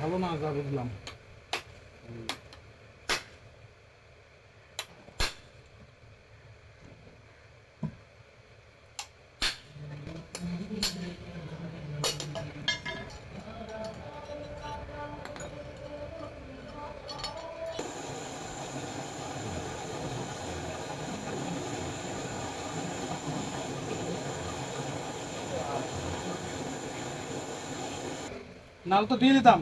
ভালো না, যা বুঝলাম। নাল তো দিয়ে দিতাম।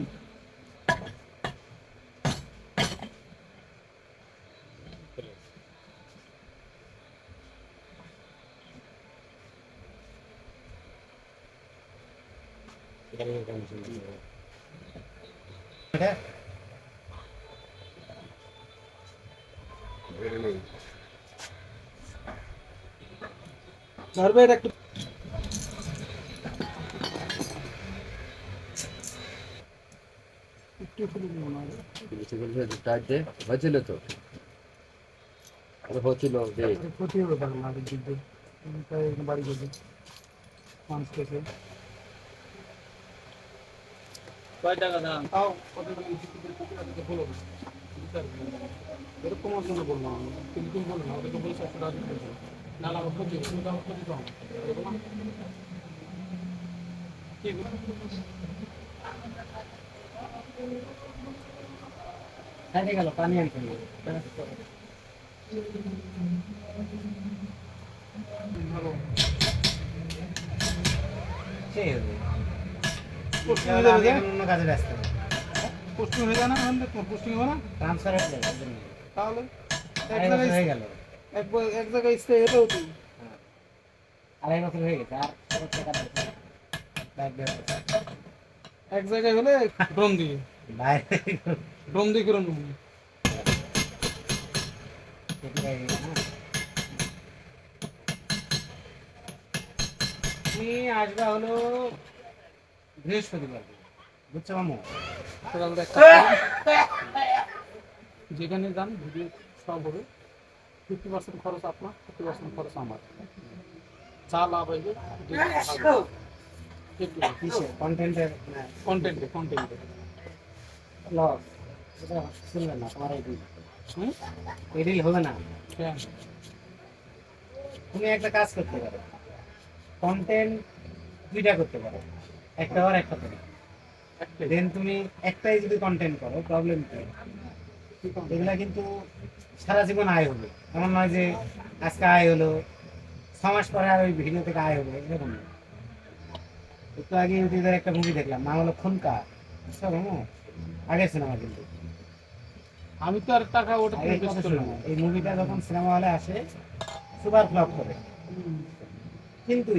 ধরবে এটা একটু হয়েছিল তো হচ্ছিল যে ক্ষতি হবে পারে না দিতে বাড়ি গেছে মানুষ থেকে কয় টাকা দাম তাও কত বলো এরকম আমার জন্য বললাম আমি কিন্তু বললাম ওদেরকে বলছি 100 টাকা দিতে না না আমার ক্ষতি তুমি তো আমার ক্ষতি কম ঠিক আছে গেল পানি আনতে অন্য কাজে ব্যস্ত পোস্টিং হয়ে যায় না পোস্টিং হবে না ট্রান্সফার হয়ে যায় তাহলে হয়ে গেল এক জায়গায় স্টে হতে হতো 2.5 বছর হয়ে গেছে আর এক জায়গায় হলে ড্রোন দিয়ে ড্রোন দিয়ে করে নেব তুমি আসবা হলো বৃহস্পতিবার বুঝছো মামু যেখানে যান ভিডিও সব হবে 50% খরচ আপনার 50% খরচ আমার যা লাভ হইবে কন্টেন্টের লস এটা শুনবে না তোমার এডিল হবে না তুমি একটা কাজ করতে পারো কন্টেন্ট দুইটা করতে পারো একটা আর একটা করে দেন তুমি একটাই যদি কন্টেন্ট করো প্রবলেম কি এগুলা কিন্তু সারা জীবন আয় হবে এমন নয় যে আজকে আয় হলো 6 মাস পরে আর ওই ভিডিও থেকে আয় হবে এরকম না একটু আগে ইউটিউবের একটা মুভি দেখলাম নাম হলো খুনকা আগের সিনেমা কিন্তু আমি তো আর টাকা ওটা এই মুভিটা যখন সিনেমা হলে আসে সুপার ফ্লপ করে কিন্তু